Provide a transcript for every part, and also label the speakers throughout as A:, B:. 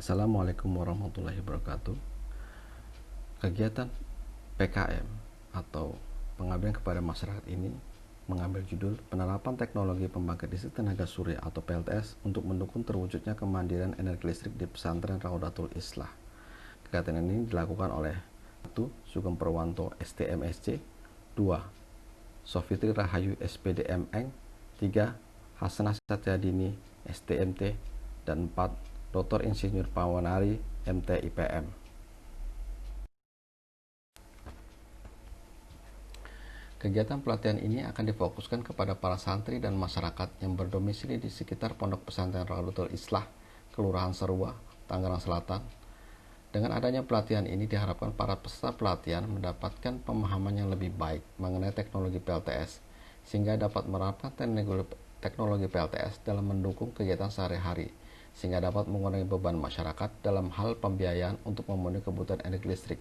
A: Assalamualaikum warahmatullahi wabarakatuh. Kegiatan PKM atau pengabdian kepada masyarakat ini mengambil judul Penerapan Teknologi Pembangkit Listrik Tenaga Surya atau PLTS untuk mendukung terwujudnya kemandirian energi listrik di pesantren Raudatul Islah. Kegiatan ini dilakukan oleh 1. Sugeng Perwanto STMSC, 2. Sofitri Rahayu SPDMN, 3. Hasanah Satyadini STMT, dan 4. Dr. Insinyur Pawanari MT IPM. Kegiatan pelatihan ini akan difokuskan kepada para santri dan masyarakat yang berdomisili di sekitar Pondok Pesantren Raudatul Islah, Kelurahan Serua, Tangerang Selatan. Dengan adanya pelatihan ini diharapkan para peserta pelatihan mendapatkan pemahaman yang lebih baik mengenai teknologi PLTS, sehingga dapat menerapkan teknologi PLTS dalam mendukung kegiatan sehari-hari, sehingga dapat mengurangi beban masyarakat dalam hal pembiayaan untuk memenuhi kebutuhan energi listrik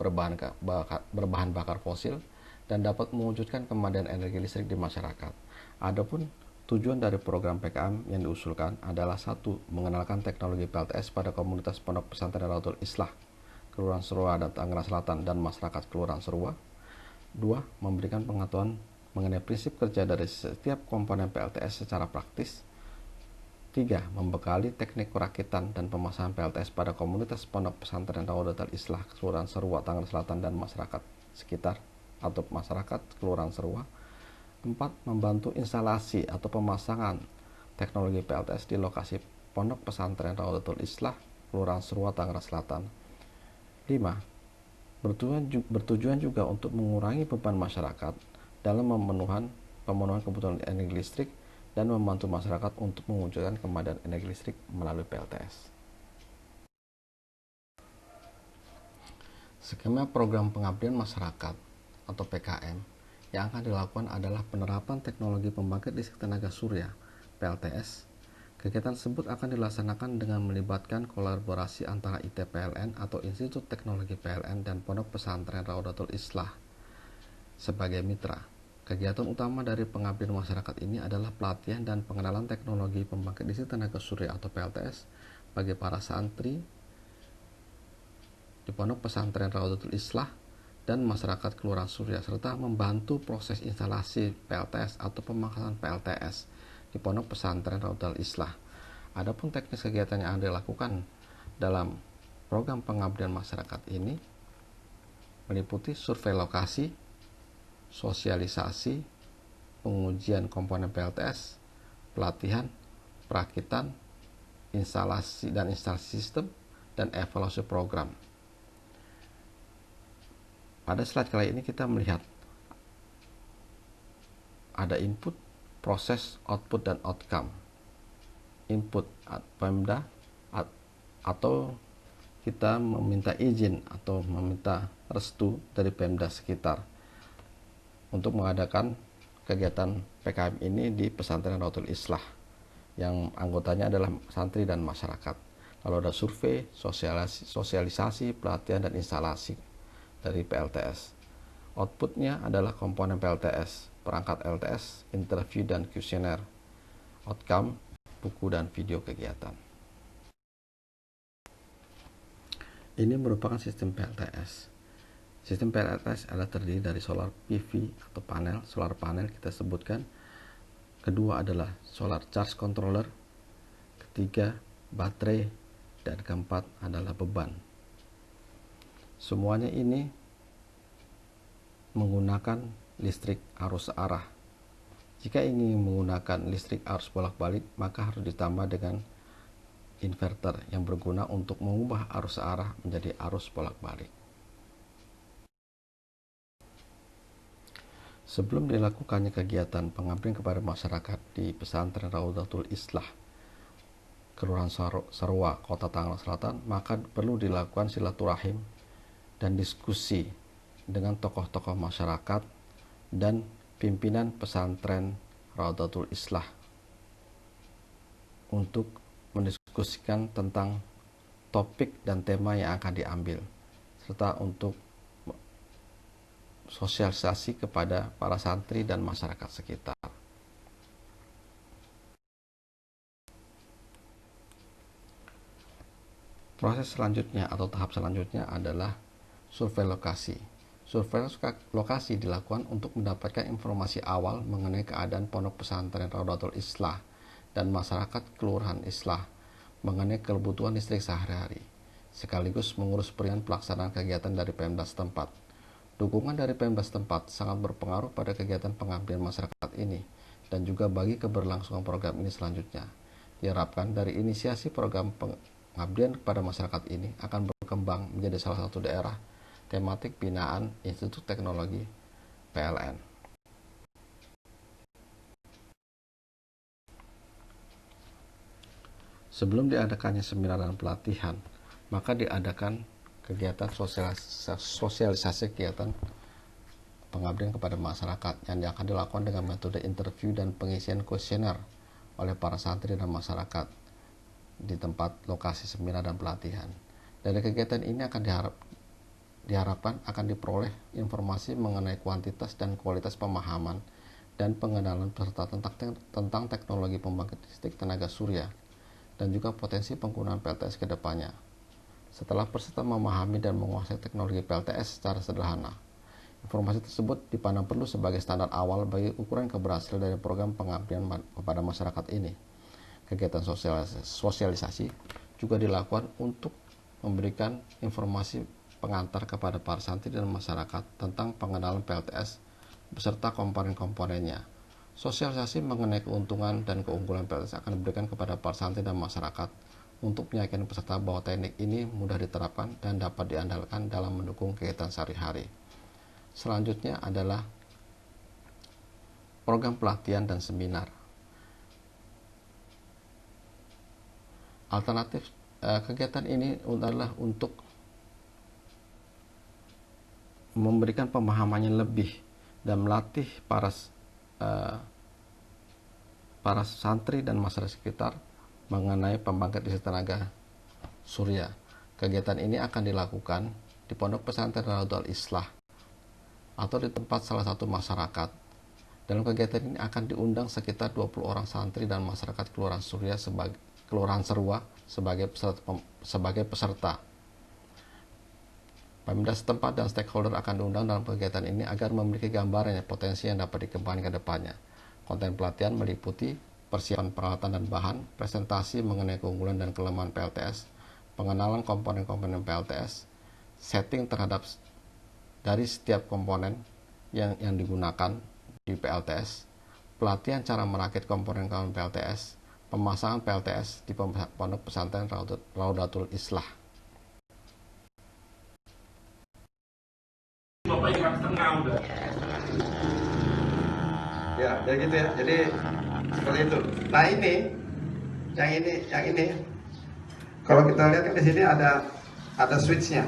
A: berbahan bakar fosil dan dapat mewujudkan kemandirian energi listrik di masyarakat. Adapun tujuan dari program PKM yang diusulkan adalah 1. Mengenalkan teknologi PLTS pada komunitas Pondok Pesantren Raudatul Islah, Kelurahan Serua dan Tangerang Selatan dan masyarakat Kelurahan Serua. 2. Memberikan pengetahuan mengenai prinsip kerja dari setiap komponen PLTS secara praktis. 3. Membekali teknik perakitan dan pemasangan PLTS pada komunitas Pondok Pesantren Raudatul Islah, Kelurahan Serua, Tangerang Selatan dan masyarakat sekitar atau masyarakat Kelurahan Serua. 4. Membantu instalasi atau pemasangan teknologi PLTS di lokasi Pondok Pesantren Raudatul Islah, Kelurahan Serua, Tangerang Selatan. 5. Bertujuan juga untuk mengurangi beban masyarakat dalam pemenuhan kebutuhan energi listrik dan membantu masyarakat untuk mewujudkan kemandirian energi listrik melalui PLTS. Skema program pengabdian masyarakat atau PKM yang akan dilakukan adalah penerapan teknologi pembangkit listrik tenaga surya PLTS. Kegiatan tersebut akan dilaksanakan dengan melibatkan kolaborasi antara ITPLN atau Institut Teknologi PLN dan Pondok Pesantren Raudatul Islah sebagai mitra. Kegiatan utama dari pengabdian masyarakat ini adalah pelatihan dan pengenalan teknologi pembangkit listrik tenaga surya atau PLTS bagi para santri di Pondok Pesantren Raudatul Islah dan masyarakat Kelurahan Surya, serta membantu proses instalasi PLTS atau pemakasan PLTS di Pondok Pesantren Raudatul Islah. Adapun teknis kegiatan yang dilakukan dalam program pengabdian masyarakat ini meliputi survei lokasi, sosialisasi, pengujian komponen PLTS, pelatihan, perakitan, instalasi sistem, dan evaluasi program. Pada slide kali ini kita melihat ada input, proses, output, dan outcome. Input Pemda atau kita meminta izin atau meminta restu dari Pemda sekitar untuk mengadakan kegiatan PKM ini di pesantren Raudatul Islah yang anggotanya adalah santri dan masyarakat. Lalu ada survei, sosialisasi, pelatihan, dan instalasi dari PLTS. Outputnya adalah komponen PLTS, perangkat LTS, interview dan kuesioner. Outcome, buku dan video kegiatan. Ini merupakan sistem PLTS. Sistem PLTS adalah terdiri dari solar PV atau solar panel kita sebutkan. Kedua adalah solar charge controller. Ketiga, baterai. Dan keempat adalah beban. Semuanya ini menggunakan listrik arus arah. Jika ingin menggunakan listrik arus bolak-balik, maka harus ditambah dengan inverter yang berguna untuk mengubah arus arah menjadi arus bolak-balik. Sebelum dilakukannya kegiatan pengabdian kepada masyarakat di pesantren Raudatul Islah, Kelurahan Serua, Kota Tangerang Selatan, maka perlu dilakukan silaturahim dan diskusi dengan tokoh-tokoh masyarakat dan pimpinan pesantren Raudatul Islah untuk mendiskusikan tentang topik dan tema yang akan diambil, serta untuk sosialisasi kepada para santri dan masyarakat sekitar. Proses selanjutnya atau tahap selanjutnya adalah survei lokasi. Survei lokasi dilakukan untuk mendapatkan informasi awal mengenai keadaan pondok pesantren Raudatul Islah dan masyarakat kelurahan Islah mengenai kebutuhan listrik sehari-hari, sekaligus mengurus perizinan pelaksanaan kegiatan dari Pemda setempat. Dukungan dari Pemda setempat sangat berpengaruh pada kegiatan pengabdian masyarakat ini dan juga bagi keberlangsungan program ini selanjutnya. Diharapkan dari inisiasi program pengabdian kepada masyarakat ini akan berkembang menjadi salah satu daerah tematik binaan Institut Teknologi PLN. Sebelum diadakannya seminar dan pelatihan, maka diadakan kegiatan sosialisasi kegiatan pengabdian kepada masyarakat yang akan dilakukan dengan metode interview dan pengisian kuesioner oleh para santri dan masyarakat di tempat lokasi seminar dan pelatihan. Dari kegiatan ini akan diharapkan akan diperoleh informasi mengenai kuantitas dan kualitas pemahaman dan pengenalan peserta tentang teknologi pembangkit listrik tenaga surya dan juga potensi penggunaan PLTS ke depannya. Setelah peserta memahami dan menguasai teknologi PLTS secara sederhana, informasi tersebut dipandang perlu sebagai standar awal bagi ukuran keberhasilan dari program pengabdian kepada masyarakat ini. Kegiatan sosialisasi juga dilakukan untuk memberikan informasi pengantar kepada para santri dan masyarakat tentang pengenalan PLTS beserta komponen-komponennya. Sosialisasi mengenai keuntungan dan keunggulan PLTS akan diberikan kepada para santri dan masyarakat untuk meyakinkan peserta bahwa teknik ini mudah diterapkan dan dapat diandalkan dalam mendukung kegiatan sehari-hari. Selanjutnya adalah program pelatihan dan seminar. Alternatif kegiatan ini adalah untuk memberikan pemahamannya lebih dan melatih para santri dan masyarakat sekitar mengenai pembangkit listrik tenaga surya. Kegiatan ini akan dilakukan di Pondok Pesantren Raudatul Islah atau di tempat salah satu masyarakat. Dalam kegiatan ini akan diundang sekitar 20 orang santri dan masyarakat Kelurahan Serua sebagai peserta. Pemda setempat dan stakeholder akan diundang dalam kegiatan ini agar memiliki gambaran potensi yang dapat dikembangkan ke depannya. Konten pelatihan meliputi persiapan peralatan dan bahan, presentasi mengenai keunggulan dan kelemahan PLTS, pengenalan komponen-komponen PLTS, setting terhadap dari setiap komponen yang digunakan di PLTS, pelatihan cara merakit komponen-komponen PLTS, pemasangan PLTS di Pondok Pesantren Raudatul Islah.
B: Ya, jadi gitu ya. Jadi seperti itu. Nah yang ini. Kalau kita lihat kan di sini ada switchnya.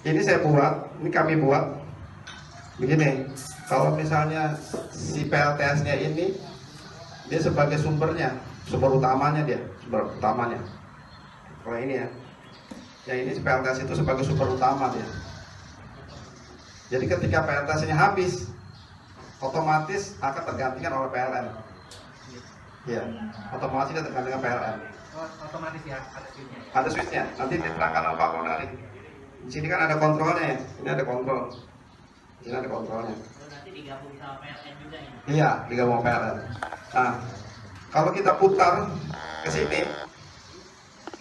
B: Ini kami buat begini. Kalau misalnya si PLTS-nya ini dia sebagai sumber utamanya. Kalau ini ya, yang ini PLTS itu sebagai sumber utama dia. Jadi ketika PLTS-nya habis, otomatis akan tergantikan oleh PLN. Ya, otomatis dia tergantikan PLN.
C: Otomatis ya, ada switchnya.
B: Ada switchnya. Nanti diterangkan apa kalau dari. Di sini kan ada kontrolnya ya. Ini ada kontrol. Di sini ada kontrolnya.
C: Nanti digabung sama PLN juga ini.
B: Iya, digabung sama PLN. Nah, kalau kita putar ke sini,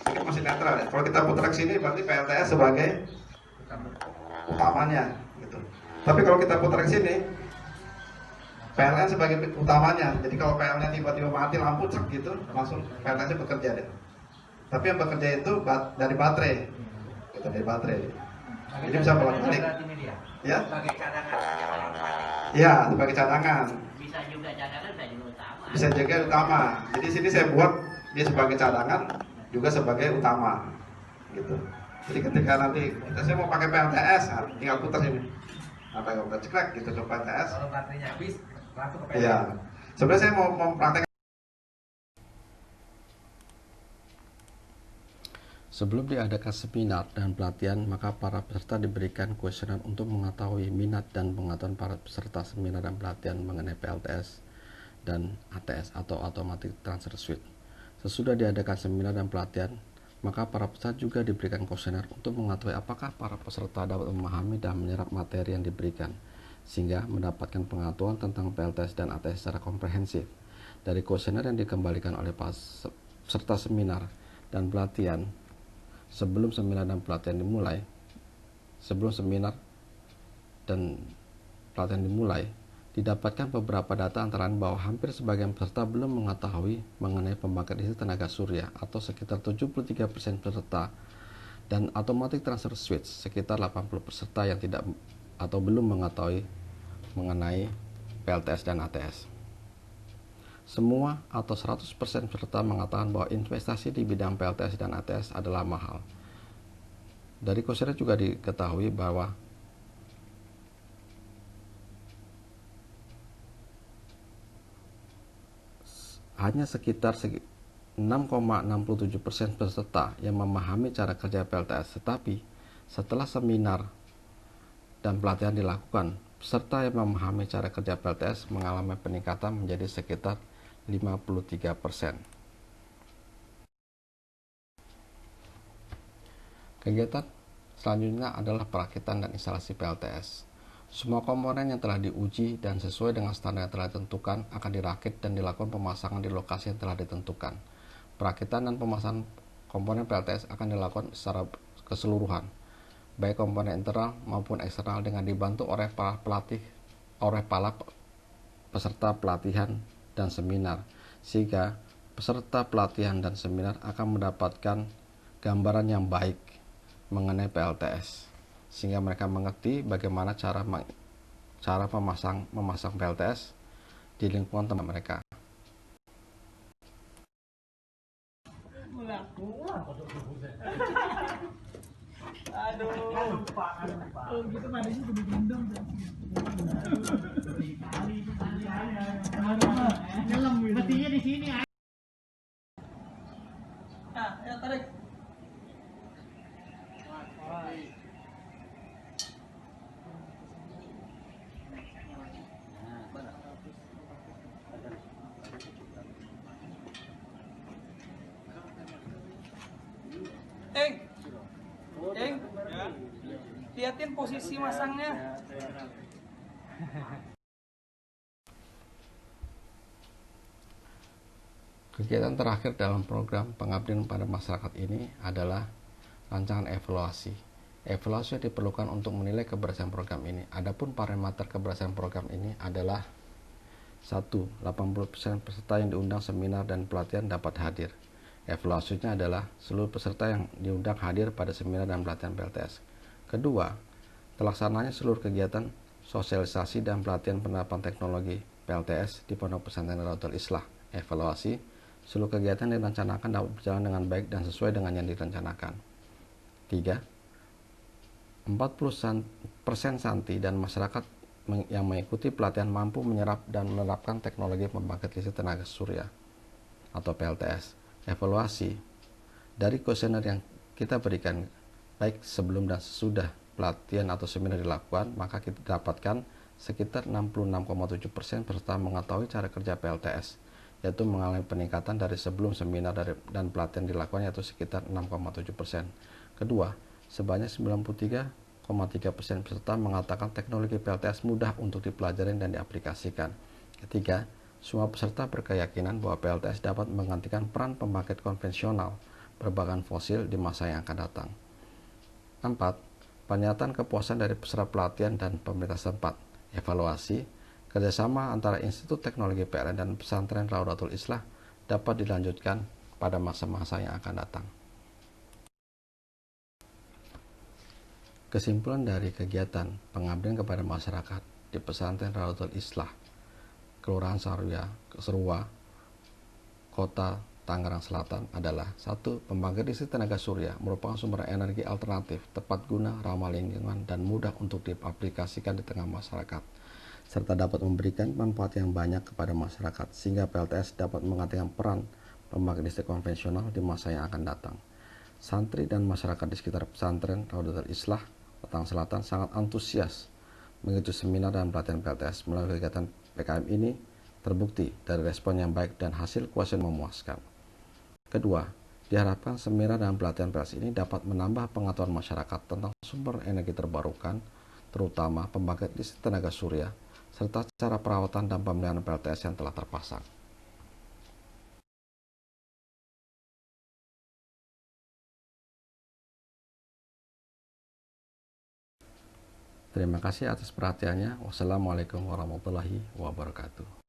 B: ini masih netral ya. Kalau kita putar ke sini, berarti PLTS sebagai utamanya, gitu. Tapi kalau kita putar ke sini, PLN sebagai utamanya. Jadi kalau PLN tiba-tiba mati lampu cek gitu, langsung PLN bekerja deh. Tapi yang bekerja itu dari baterai, gitu, dari baterai. Jadi bisa bolak-balik. Ya?
C: Sebagai cadangan.
B: Ya, sebagai cadangan.
C: Bisa juga cadangan, bisa juga utama.
B: Bisa juga utama. Jadi sini saya buat dia sebagai cadangan, juga sebagai utama, gitu. Jadi ketika nanti saya mau pakai PLTS, tinggal putar sini. Apa yang udah ceklek gitu ke PLTS.
C: Kalau baterainya habis, langsung ke PLN.
B: Iya. Sebenarnya saya mau mempraktekkan.
A: Sebelum diadakan seminar dan pelatihan, maka para peserta diberikan kuesioner untuk mengetahui minat dan pengetahuan para peserta seminar dan pelatihan mengenai PLTS dan ATS atau Automatic Transfer Switch. Sesudah diadakan seminar dan pelatihan, Maka para peserta juga diberikan kuesioner untuk mengetahui apakah para peserta dapat memahami dan menyerap materi yang diberikan, sehingga mendapatkan pengetahuan tentang PLTS dan ATS secara komprehensif. Dari kuesioner yang dikembalikan oleh peserta seminar dan pelatihan, sebelum seminar dan pelatihan dimulai, didapatkan beberapa data antara lain bahwa hampir sebagian peserta belum mengetahui mengenai pembangkit listrik tenaga surya atau sekitar 73% peserta, dan automatic transfer switch sekitar 80% peserta yang tidak atau belum mengetahui mengenai PLTS dan ATS. Semua atau 100% peserta mengatakan bahwa investasi di bidang PLTS dan ATS adalah mahal. Dari kuesioner juga diketahui bahwa hanya sekitar 6,67% peserta yang memahami cara kerja PLTS, tetapi setelah seminar dan pelatihan dilakukan, peserta yang memahami cara kerja PLTS mengalami peningkatan menjadi sekitar 53%. Kegiatan selanjutnya adalah perakitan dan instalasi PLTS. Semua komponen yang telah diuji dan sesuai dengan standar yang telah ditentukan akan dirakit dan dilakukan pemasangan di lokasi yang telah ditentukan. Perakitan dan pemasangan komponen PLTS akan dilakukan secara keseluruhan, baik komponen internal maupun eksternal, dengan dibantu oleh para peserta pelatihan dan seminar, sehingga peserta pelatihan dan seminar akan mendapatkan gambaran yang baik mengenai PLTS, sehingga mereka mengerti bagaimana cara memasang PLTS di lingkungan tempat mereka.
D: Mestinya di sini. Nah, ya tarik. Liatin posisi masangnya.
A: Kegiatan terakhir dalam program pengabdian pada masyarakat ini adalah rancangan evaluasi. Evaluasi diperlukan untuk menilai keberhasilan program ini. Adapun parameter keberhasilan program ini adalah 1. 80% peserta yang diundang seminar dan pelatihan dapat hadir. Evaluasinya adalah seluruh peserta yang diundang hadir pada seminar dan pelatihan PLTS. Kedua, terlaksananya seluruh kegiatan sosialisasi dan pelatihan penerapan teknologi PLTS di Pondok Pesantren Raudhatul Islah. Evaluasi, seluruh kegiatan yang direncanakan dapat berjalan dengan baik dan sesuai dengan yang direncanakan. 3. 40% santri dan masyarakat yang mengikuti pelatihan mampu menyerap dan menerapkan teknologi pembangkit listrik tenaga surya atau PLTS. Evaluasi, dari kuesioner yang kita berikan baik sebelum dan sesudah pelatihan atau seminar dilakukan, maka kita dapatkan sekitar 66,7% peserta mengetahui cara kerja PLTS, yaitu mengalami peningkatan dari sebelum seminar dan pelatihan dilakukan, yaitu sekitar 6,7%. Kedua, sebanyak 93,3% peserta mengatakan teknologi PLTS mudah untuk dipelajari dan diaplikasikan. Ketiga, semua peserta berkeyakinan bahwa PLTS dapat menggantikan peran pembangkit konvensional berbahan fosil di masa yang akan datang. 4. Pernyataan kepuasan dari peserta pelatihan dan pemerintah setempat. Evaluasi, kerjasama antara Institut Teknologi PLN dan Pesantren Raudhatul Islah dapat dilanjutkan pada masa-masa yang akan datang. Kesimpulan dari kegiatan pengabdian kepada masyarakat di Pesantren Raudhatul Islah, Kelurahan Serua, Kota Tangerang Selatan adalah 1. Pembangkit listrik tenaga surya merupakan sumber energi alternatif, tepat guna, ramah lingkungan, dan mudah untuk diaplikasikan di tengah masyarakat, serta dapat memberikan manfaat yang banyak kepada masyarakat, sehingga PLTS dapat menggantikan peran pembangkit listrik konvensional di masa yang akan datang. Santri dan masyarakat di sekitar pesantren Raudhatul Islah, Tangerang Selatan sangat antusias mengikuti seminar dan pelatihan PLTS. Melalui kegiatan PKM ini terbukti dari respon yang baik dan hasil kuesioner memuaskan. Kedua, Diharapkan seminar dan pelatihan PLS ini dapat menambah pengetahuan masyarakat tentang sumber energi terbarukan, terutama pembangkit listrik tenaga surya, serta cara perawatan dan pemeliharaan PLTS yang telah terpasang. Terima kasih atas perhatiannya. Wassalamualaikum warahmatullahi wabarakatuh.